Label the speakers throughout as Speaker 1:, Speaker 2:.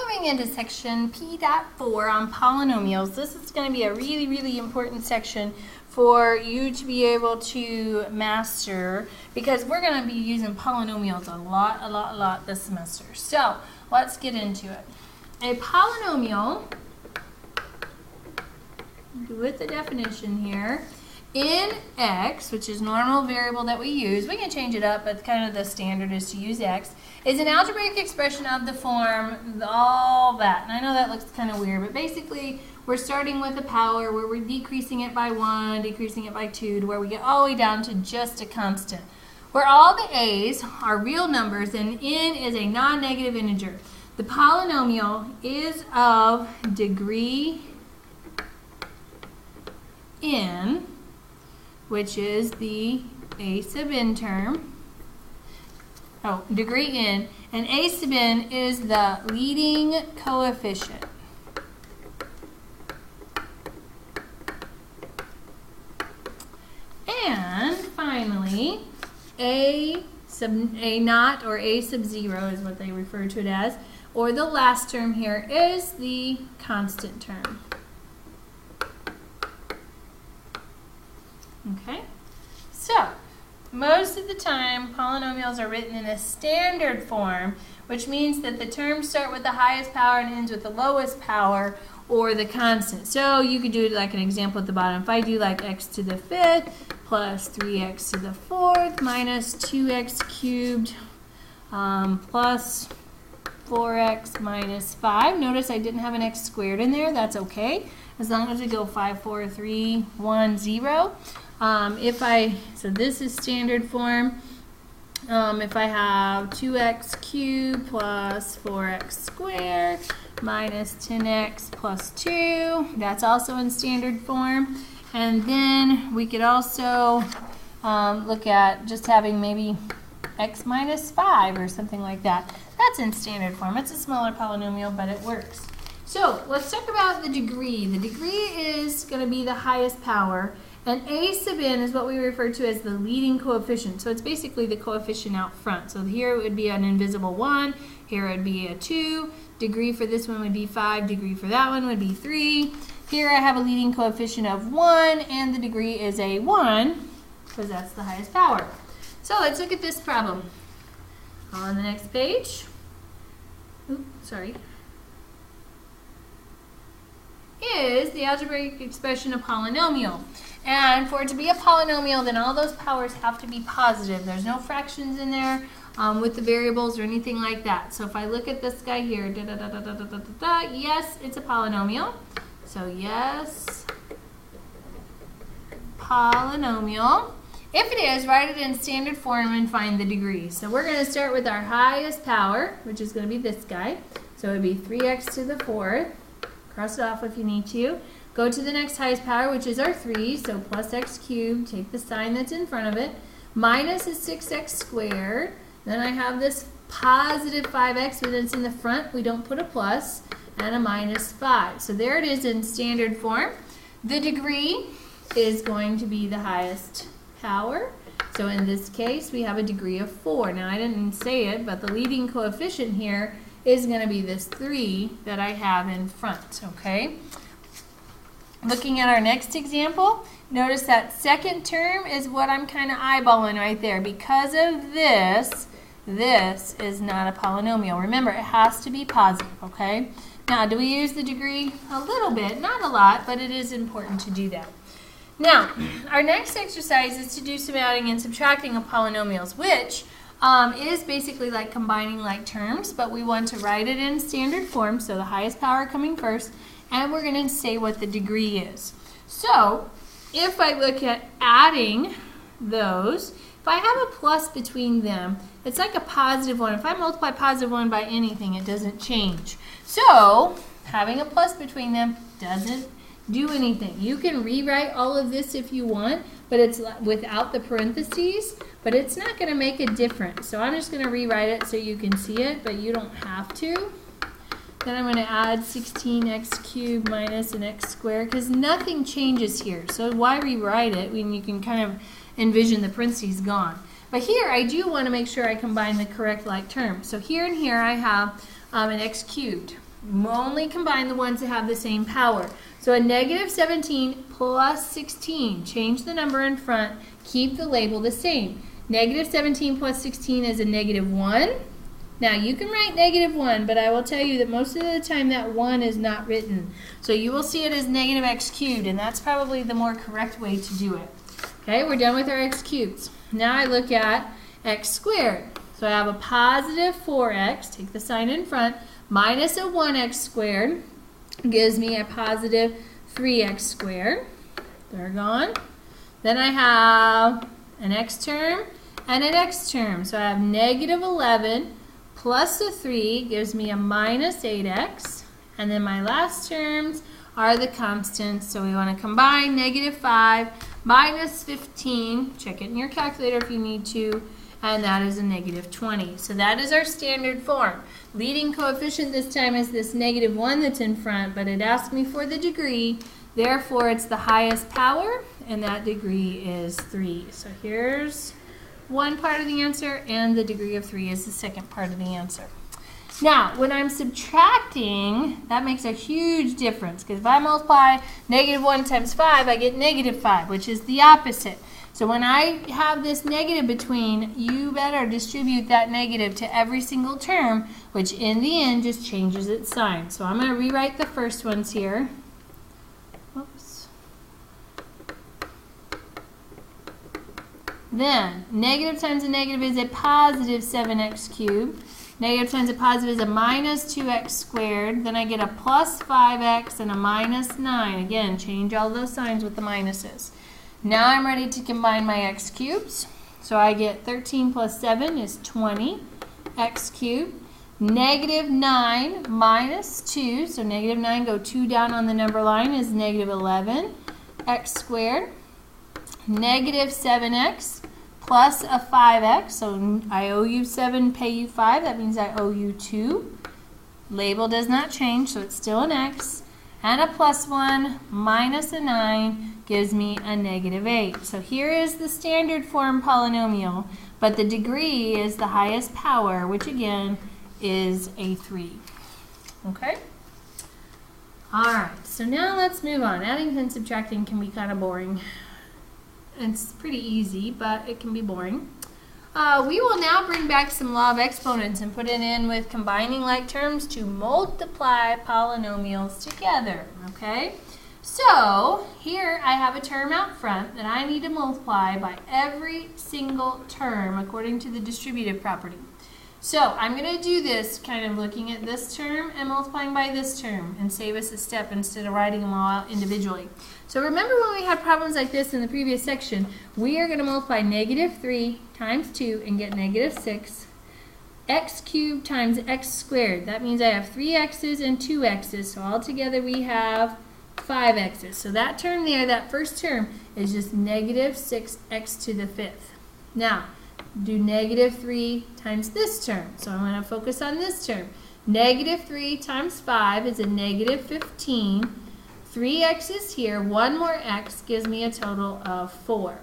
Speaker 1: moving into section P.4 on polynomials. This is going to be a really, really important section for you to be able to master because we're going to be using polynomials a lot this semester. So let's get into it. A polynomial, with the definition here, in x, which is normal variable that we use, we can change it up, but kind of the standard is to use x, is an algebraic expression of the form, all that. And I know that looks kind of weird, but basically we're starting with a power where we're decreasing it by 1, decreasing it by 2, to where we get all the way down to just a constant. Where all the a's are real numbers and n is a non-negative integer. The polynomial is of degree n, which is the a sub n term. Oh, degree n. And a sub n is the leading coefficient. And finally, a naught or a sub 0 is what they refer to it as, or the last term here is the constant term. Okay, so most of the time polynomials are written in a standard form, which means that the terms start with the highest power and ends with the lowest power or the constant. So you could do it like an example at the bottom. If I do like x to the 5th plus 3x to the 4th minus 2x cubed plus 4x minus 5. Notice I didn't have an x squared in there. That's okay, as long as we go 5, 4, 3, 1, 0. So this is standard form. If I have 2x cubed plus 4x squared minus 10x plus 2, that's also in standard form. And then we could also look at just having maybe x minus 5 or something like that. That's in standard form. It's a smaller polynomial, but it works. So let's talk about the degree. The degree is going to be the highest power. And a sub n is what we refer to as the leading coefficient. So it's basically the coefficient out front. So here it would be an invisible 1. Here it would be a 2. Degree for this one would be 5. Degree for that one would be 3. Here I have a leading coefficient of 1. And the degree is a 1 because that's the highest power. So let's look at this problem. On the next page. Oops, sorry. Is the algebraic expression a polynomial. And for it to be a polynomial, then all those powers have to be positive. There's no fractions in there with the variables or anything like that. So if I look at this guy here, yes, it's a polynomial. So yes, polynomial. If it is, write it in standard form and find the degree. So we're going to start with our highest power, which is going to be this guy. So it would be 3x to the 4th. Cross it off if you need to. Go to the next highest power, which is our 3, so plus x cubed. Take the sign that's in front of it. Minus is 6x squared. Then I have this positive 5x, but it's in the front. We don't put a plus. And a minus 5. So there it is in standard form. The degree is going to be the highest power. So in this case, we have a degree of 4. Now, I didn't say it, but the leading coefficient here is going to be this 3 that I have in front, okay? Looking at our next example, notice that second term is what I'm kind of eyeballing right there. Because of this, this is not a polynomial. Remember, it has to be positive, okay? Now, do we use the degree? A little bit, not a lot, but it is important to do that. Now, our next exercise is to do some adding and subtracting of polynomials, which is basically like combining like terms, but we want to write it in standard form, so the highest power coming first, and we're going to say what the degree is. So if I look at adding those, if I have a plus between them, it's like a positive 1. If I multiply positive 1 by anything, it doesn't change. So having a plus between them doesn't do anything. You can rewrite all of this if you want, but it's without the parentheses, but it's not going to make a difference. So I'm just going to rewrite it so you can see it, but you don't have to. Then I'm going to add 16x cubed minus an x squared because nothing changes here. So why rewrite it when you can kind of envision the parentheses gone? But here I do want to make sure I combine the correct like terms. So here and here I have an x cubed. Only combine the ones that have the same power. So a negative 17 plus 16. Change the number in front. Keep the label the same. Negative 17 plus 16 is a negative 1. Now you can write negative 1, but I will tell you that most of the time that 1 is not written. So you will see it as negative x cubed, and that's probably the more correct way to do it. Okay, we're done with our x cubes. Now I look at x squared. So I have a positive 4x, take the sign in front, minus a 1x squared gives me a positive 3x squared. They're gone. Then I have an x term and an x term. So I have negative 11 plus a 3 gives me a minus 8x. And then my last terms are the constants. So we want to combine negative 5 minus 15. Check it in your calculator if you need to. And that is a negative 20. So that is our standard form. Leading coefficient this time is this negative 1 that's in front, but it asked me for the degree. Therefore, it's the highest power, and that degree is 3. So here's one part of the answer, and the degree of 3 is the second part of the answer. Now, when I'm subtracting, that makes a huge difference, because if I multiply negative 1 times 5, I get negative 5, which is the opposite. So when I have this negative between, you better distribute that negative to every single term, which in the end just changes its sign. So I'm going to rewrite the first ones here. Oops. Then, negative times a negative is a positive 7x cubed. Negative times a positive is a minus 2x squared. Then I get a plus 5x and a minus 9. Again, change all those signs with the minuses. Now I'm ready to combine my x cubes. So I get 13 plus 7 is 20 x cubed. Negative 9 minus 2, so negative 9, go 2 down on the number line, is negative 11 x squared. Negative 7x plus a 5x, so I owe you 7, pay you 5, that means I owe you 2. Label does not change, so it's still an x. And a plus 1 minus a 9 gives me a negative 8. So here is the standard form polynomial, but the degree is the highest power, which again is a 3. Okay? Alright, so now let's move on. Adding and subtracting can be kind of boring. It's pretty easy, but it can be boring. We will now bring back some law of exponents and put it in with combining like terms to multiply polynomials together, okay? So, here I have a term out front that I need to multiply by every single term according to the distributive property. So, I'm going to do this kind of looking at this term and multiplying by this term and save us a step instead of writing them all out individually. So remember when we had problems like this in the previous section, we are going to multiply negative 3 times 2 and get negative 6. X cubed times x squared. That means I have 3 x's and 2 x's. So altogether we have 5 x's. So that term there, that first term, is just negative 6x to the 5th. Now, do negative 3 times this term. So I'm going to focus on this term. Negative 3 times 5 is a negative 15. 3 x's here, 1 more x gives me a total of 4.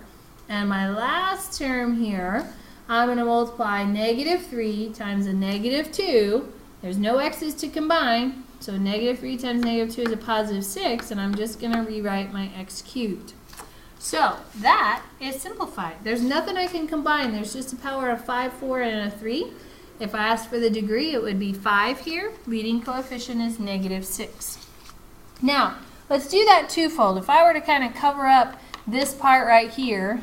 Speaker 1: And my last term here, I'm going to multiply negative 3 times a negative 2. There's no x's to combine, so negative 3 times negative 2 is a positive 6, and I'm just going to rewrite my x cubed. So that is simplified. There's nothing I can combine. There's just a power of 5, 4, and a 3. If I asked for the degree, it would be 5 here. Leading coefficient is negative 6. Now, let's do that twofold. If I were to kind of cover up this part right here,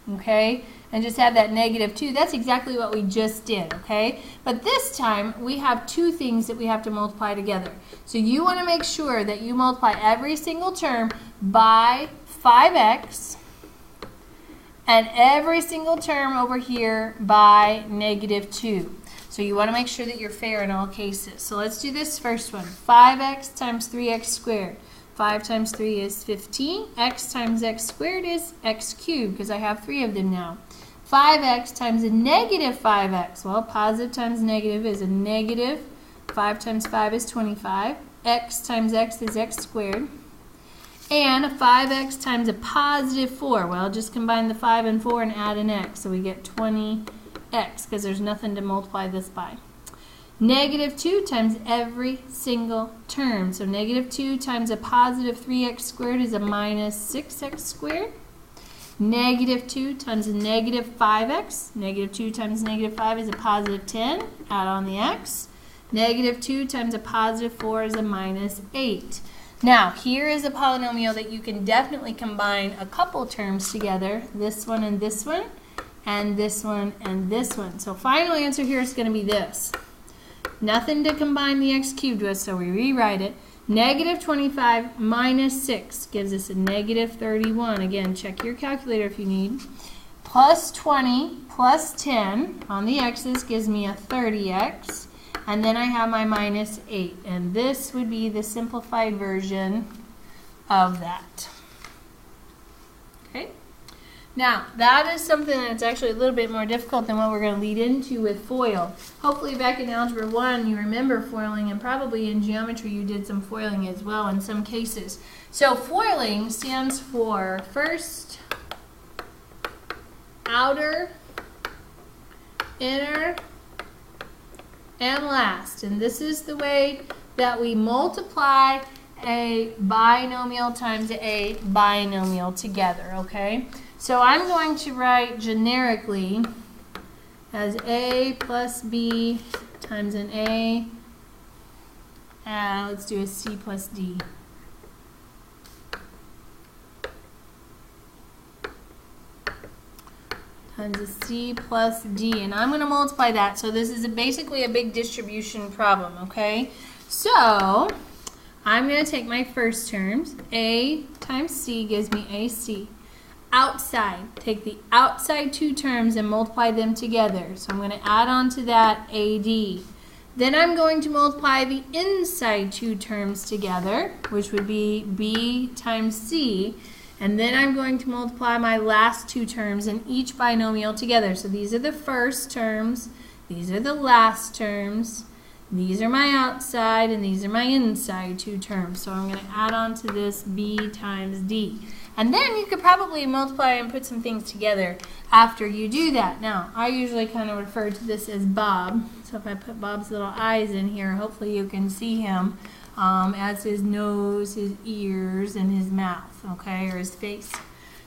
Speaker 1: okay, and just have that negative 2, that's exactly what we just did, okay? But this time, we have two things that we have to multiply together. So you want to make sure that you multiply every single term by 5x, and every single term over here by negative 2. So you want to make sure that you're fair in all cases. So let's do this first one. 5x times 3x squared. 5 times 3 is 15. X times x squared is x cubed, because I have 3 of them now. 5x times a negative 5x. Well, positive times negative is a negative. 5 times 5 is 25. X times x is x squared. And 5x times a positive 4. Well, just combine the 5 and 4 and add an x. So we get 20x, because there's nothing to multiply this by. Negative 2 times every single term. So negative 2 times a positive 3x squared is a minus 6x squared. Negative 2 times a negative 5x. Negative 2 times negative 5 is a positive 10. Add on the x. Negative 2 times a positive 4 is a minus 8. Now, here is a polynomial that you can definitely combine a couple terms together. This one and this one, and this one and this one. So final answer here is going to be this. Nothing to combine the x cubed with, so we rewrite it. Negative 25 minus 6 gives us a negative 31. Again, check your calculator if you need. Plus 20 plus 10 on the x's gives me a 30x. And then I have my minus 8. And this would be the simplified version of that. Okay? Now, that is something that's actually a little bit more difficult than what we're going to lead into with FOIL. Hopefully back in Algebra 1 you remember foiling, and probably in geometry you did some foiling as well in some cases. So foiling stands for first, outer, inner, and last. And this is the way that we multiply a binomial times a binomial together, okay? So I'm going to write generically as a plus b times an a, and let's do a c plus d. Times a c plus d, and I'm going to multiply that. So this is basically a big distribution problem, okay? So I'm going to take my first terms. A times c gives me ac. Outside, take the outside two terms and multiply them together. So I'm going to add on to that AD. Then I'm going to multiply the inside two terms together, which would be B times C. And then I'm going to multiply my last two terms in each binomial together. So these are the first terms, these are the last terms, these are my outside, and these are my inside two terms. So I'm going to add on to this B times D. And then you could probably multiply and put some things together after you do that. Now, I usually kind of refer to this as Bob. So if I put Bob's little eyes in here, hopefully you can see him as his nose, his ears, and his mouth, okay, or his face.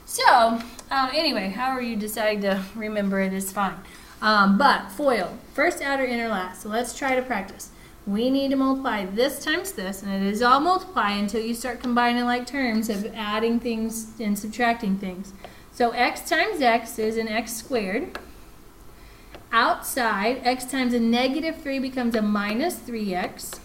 Speaker 1: So, anyway, however you decide to remember it is fine. But FOIL, first, outer, inner, last. So let's try to practice. We need to multiply this times this, and it is all multiply until you start combining like terms of adding things and subtracting things. So x times x is an x squared. Outside, x times a negative 3 becomes a minus 3x.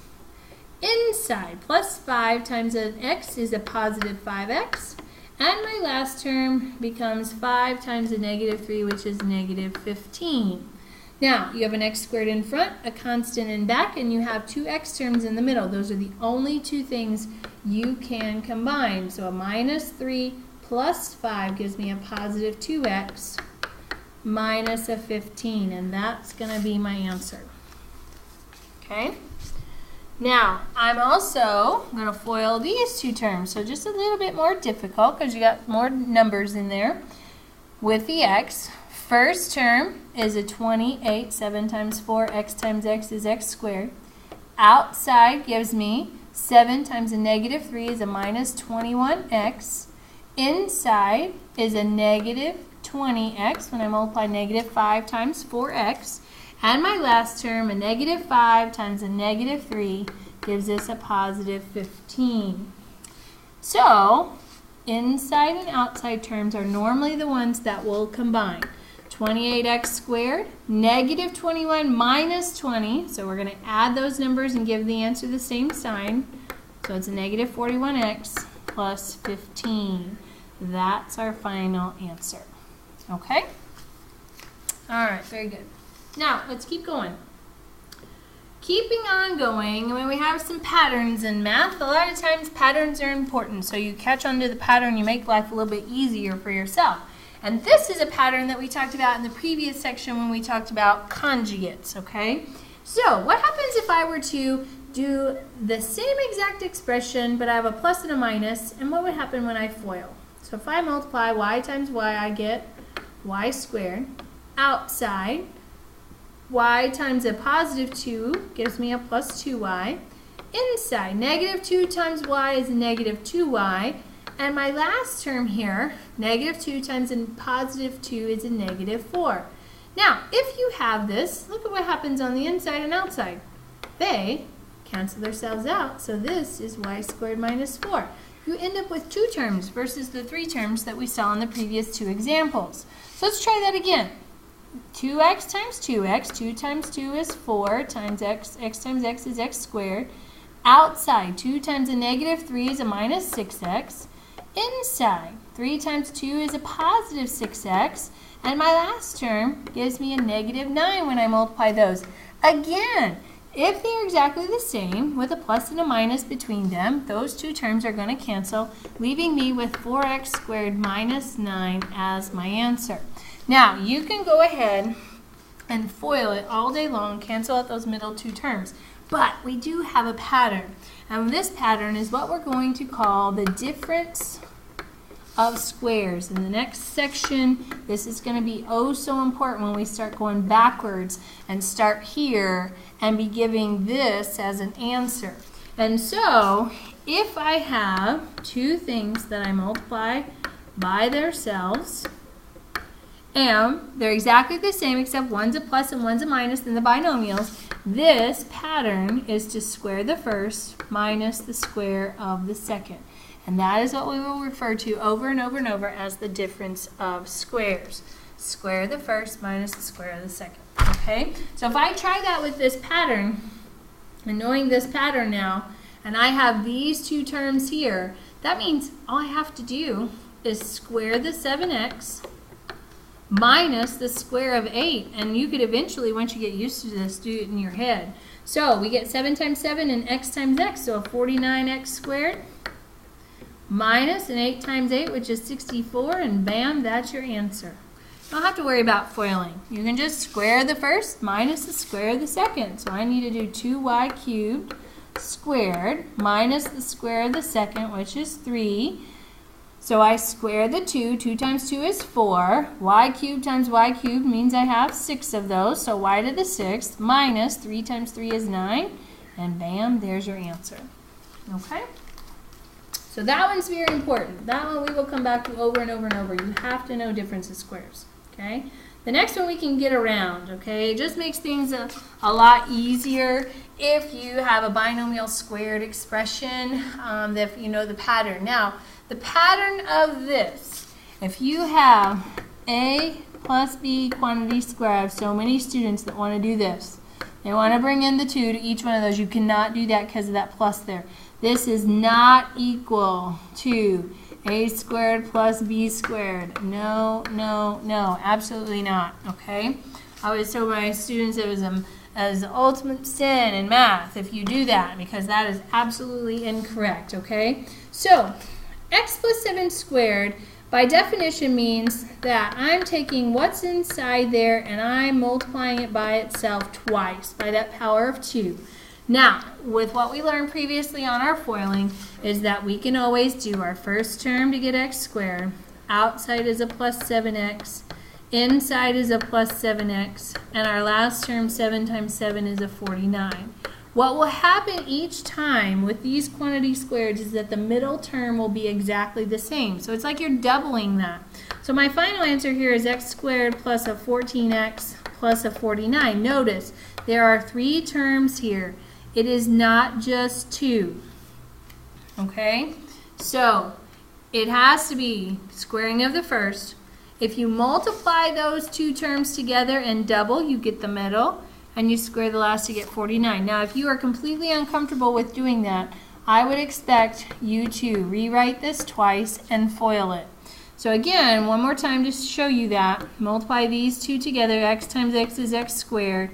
Speaker 1: Inside, plus 5 times an x is a positive 5x. And my last term becomes 5 times a negative 3, which is negative 15. Now, you have an x squared in front, a constant in back, and you have two x terms in the middle. Those are the only two things you can combine. So a minus 3 plus 5 gives me a positive 2x minus a 15, and that's going to be my answer. Okay? Now, I'm also going to FOIL these two terms, so just a little bit more difficult because you got more numbers in there with the x. First term is a 28, 7 times 4, x times x is x squared. Outside gives me 7 times a negative 3 is a minus 21x. Inside is a negative 20x when I multiply negative 5 times 4x. And my last term, a negative 5 times a negative 3, gives us a positive 15. So, inside and outside terms are normally the ones that will combine. 28x squared, negative 21 minus 20. So we're going to add those numbers and give the answer the same sign. So it's a negative 41x plus 15. That's our final answer. Okay? All right, very good. Now, let's keep going. Keeping on going, when we have some patterns in math, a lot of times patterns are important. So you catch on to the pattern, you make life a little bit easier for yourself. And this is a pattern that we talked about in the previous section when we talked about conjugates, okay? So, what happens if I were to do the same exact expression, but I have a plus and a minus, and what would happen when I FOIL? So if I multiply y times y, I get y squared. Outside, y times a positive 2 gives me a plus 2y. Inside, negative 2 times y is negative 2y. And my last term here, negative 2 times a positive 2 is a negative 4. Now, if you have this, look at what happens on the inside and outside. They cancel themselves out, so this is y squared minus 4. You end up with 2 terms versus the 3 terms that we saw in the previous 2 examples. So let's try that again. 2x times 2x, 2 times 2 is 4, times x times x is x squared. Outside, 2 times a negative 3 is a minus 6x. Inside, 3 times 2 is a positive 6x. And my last term gives me a negative 9 when I multiply those. Again, if they're exactly the same, with a plus and a minus between them, those 2 terms are going to cancel, leaving me with 4x squared minus 9 as my answer. Now, you can go ahead and FOIL it all day long, cancel out those middle 2 terms. But we do have a pattern. And this pattern is what we're going to call the difference of squares. In the next section, this is going to be oh so important when we start going backwards and start here and be giving this as an answer. And so, if I have 2 things that I multiply by themselves, and they're exactly the same except one's a plus and one's a minus in the binomials, this pattern is to square the first minus the square of the second. And that is what we will refer to over and over and over as the difference of squares. Square the first minus the square of the second. Okay? So if I try that with this pattern, and knowing this pattern now, and I have these 2 terms here, that means all I have to do is square the 7x minus the square of 8. And you could eventually, once you get used to this, do it in your head. So we get 7 times 7 and x times x, so 49x squared. Minus an 8 times 8, which is 64, and bam, that's your answer. You don't have to worry about foiling. You can just square the first minus the square of the second. So I need to do 2y cubed squared minus the square of the second, which is 3. So I square the 2. 2 times 2 is 4. Y cubed times y cubed means I have 6 of those. So y to the 6th minus 3 times 3 is 9. And bam, there's your answer. Okay? So that one's very important. That one we will come back to over and over and over. You have to know difference of squares. Okay? The next one we can get around. Okay? It just makes things a lot easier if you have a binomial squared expression, if you know the pattern. Now, the pattern of this, if you have a plus b quantity squared, I have so many students that want to do this. They want to bring in the 2 to each one of those. You cannot do that because of that plus there. This is not equal to a squared plus b squared. No, no, no, absolutely not, okay? I always tell my students it was as ultimate sin in math if you do that, because that is absolutely incorrect, okay? So, x plus 7 squared by definition means that I'm taking what's inside there and I'm multiplying it by itself twice by that power of 2. Now, with what we learned previously on our foiling is that we can always do our first term to get x squared. Outside is a plus 7x. Inside is a plus 7x. And our last term, 7 times 7, is a 49. What will happen each time with these quantity squareds is that the middle term will be exactly the same. So it's like you're doubling that. So my final answer here is x squared plus a 14x plus a 49. Notice there are 3 terms here. It is not just 2. Okay? So it has to be squaring of the first. If you multiply those 2 terms together and double, you get the middle. And you square the last to get 49. Now, if you are completely uncomfortable with doing that, I would expect you to rewrite this twice and FOIL it. So again, one more time to show you that. Multiply these 2 together. X times x is x squared.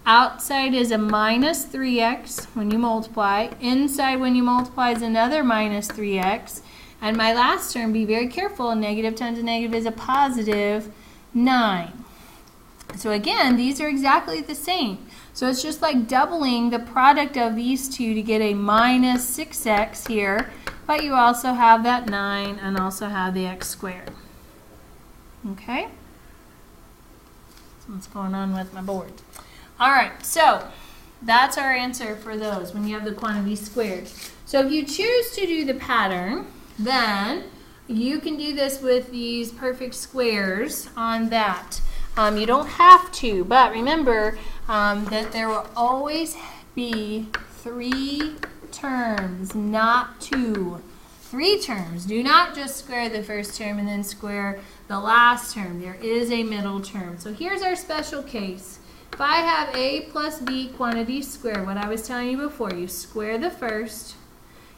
Speaker 1: Outside is a minus 3x when you multiply. Inside when you multiply is another minus 3x. And my last term, be very careful, negative times a negative is a positive 9. So again, these are exactly the same. So it's just like doubling the product of these 2 to get a minus 6x here, but you also have that 9 and also have the x squared. Okay? So what's going on with my board? All right, so that's our answer for those when you have the quantity squared. So if you choose to do the pattern, then you can do this with these perfect squares on that. You don't have to, but remember that there will always be 3 terms, not 2. 3 terms. Do not just square the first term and then square the last term. There is a middle term. So here's our special case. If I have a plus b quantity squared, what I was telling you before, you square the first,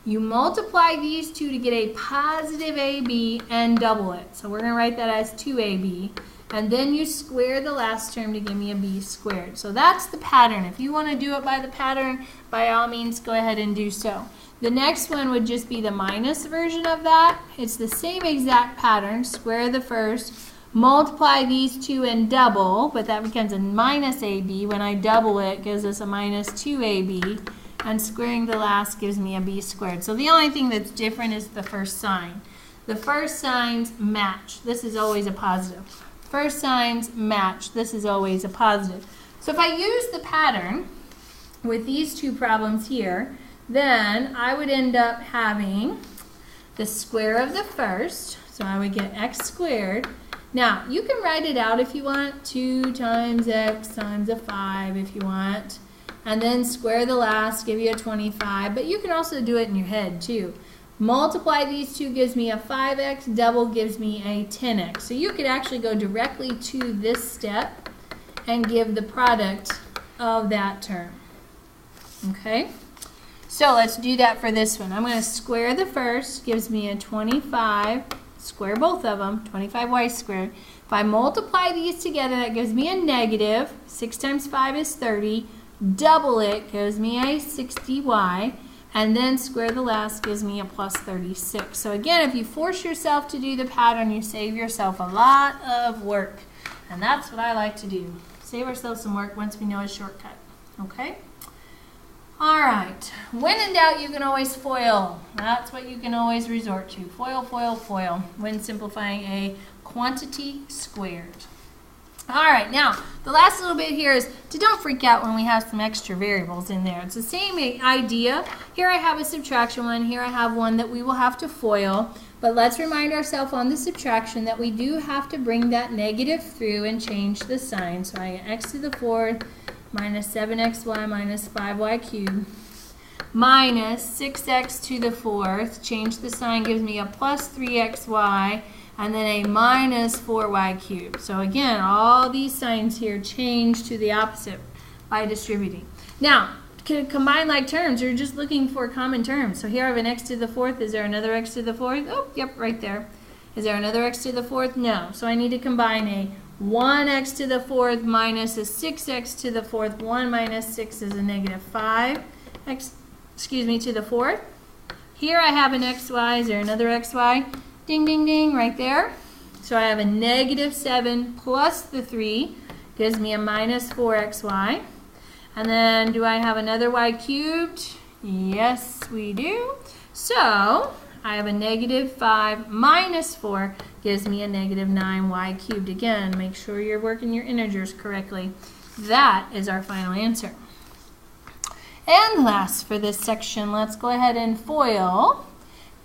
Speaker 1: you multiply these two to get a positive ab and double it. So we're going to write that as 2ab. And then you square the last term to give me a b squared. So that's the pattern. If you want to do it by the pattern, by all means, go ahead and do so. The next one would just be the minus version of that. It's the same exact pattern. Square the first, multiply these two and double, but that becomes a minus ab. When I double it, gives us a minus 2ab. And squaring the last gives me a b squared. So the only thing that's different is the first sign. The first signs match. This is always a positive. First signs match. This is always a positive. So if I use the pattern with these two problems here, then I would end up having the square of the first. So I would get x squared. Now, you can write it out if you want. 2 times x times a 5 if you want. And then square the last, give you a 25. But you can also do it in your head too. Multiply these two gives me a 5x, double gives me a 10x. So you could actually go directly to this step and give the product of that term. Okay? So let's do that for this one. I'm going to square the first, gives me a 25, square both of them, 25y squared. If I multiply these together, that gives me a negative. 6 times 5 is 30. Double it gives me a 60y. And then square the last gives me a plus 36. So again, if you force yourself to do the pattern, you save yourself a lot of work. And that's what I like to do. Save ourselves some work once we know a shortcut. Okay? All right. When in doubt, you can always FOIL. That's what you can always resort to. FOIL, FOIL, FOIL when simplifying a quantity squared. All right, now the last little bit here is to don't freak out when we have some extra variables in there. It's the same idea. Here I have a subtraction one. Here I have one that we will have to FOIL. But let's remind ourselves on the subtraction that we do have to bring that negative through and change the sign. So I get x to the 4th minus 7xy minus 5y cubed minus 6x to the 4th. Change the sign gives me a plus 3xy. And then a minus 4y cubed. So again, all these signs here change to the opposite by distributing. Now, to combine like terms, you're just looking for common terms. So here I have an x to the 4th. Is there another x to the 4th? Oh, yep, right there. Is there another x to the 4th? No. So I need to combine a 1x to the 4th minus a 6x to the 4th. 1 minus 6 is a negative 5x, to the 4th. Here I have an xy. Is there another xy? Ding, ding, ding, right there. So I have a negative 7 plus the 3 gives me a minus 4xy. And then do I have another y cubed? Yes, we do. So I have a negative 5 minus 4 gives me a negative 9y cubed. Again, make sure you're working your integers correctly. That is our final answer. And last for this section, let's go ahead and FOIL.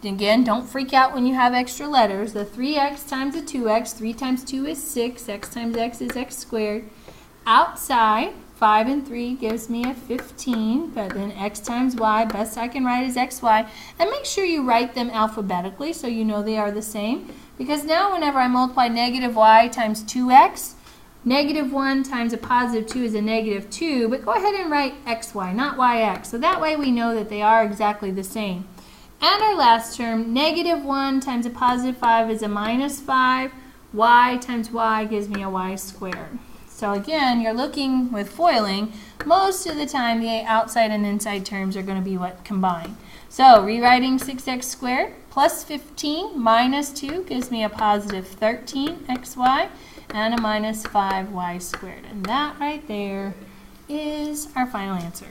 Speaker 1: Again, don't freak out when you have extra letters. The 3x times the 2x, 3 times 2 is 6, x times x is x squared. Outside, 5 and 3 gives me a 15, but then x times y, best I can write is xy. And make sure you write them alphabetically so you know they are the same. Because now whenever I multiply negative y times 2x, negative 1 times a positive 2 is a negative 2, but go ahead and write xy, not yx. So that way we know that they are exactly the same. And our last term, negative 1 times a positive 5 is a minus 5. Y times y gives me a y squared. So again, you're looking with FOILing, most of the time the outside and inside terms are going to be what combine. So rewriting 6x squared plus 15 minus 2 gives me a positive 13xy and a minus 5y squared. And that right there is our final answer.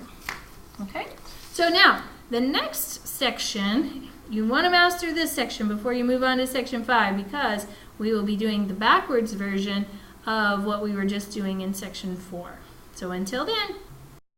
Speaker 1: Okay? So now, the next section, you want to master this section before you move on to section 5 because we will be doing the backwards version of what we were just doing in section 4. So So until then.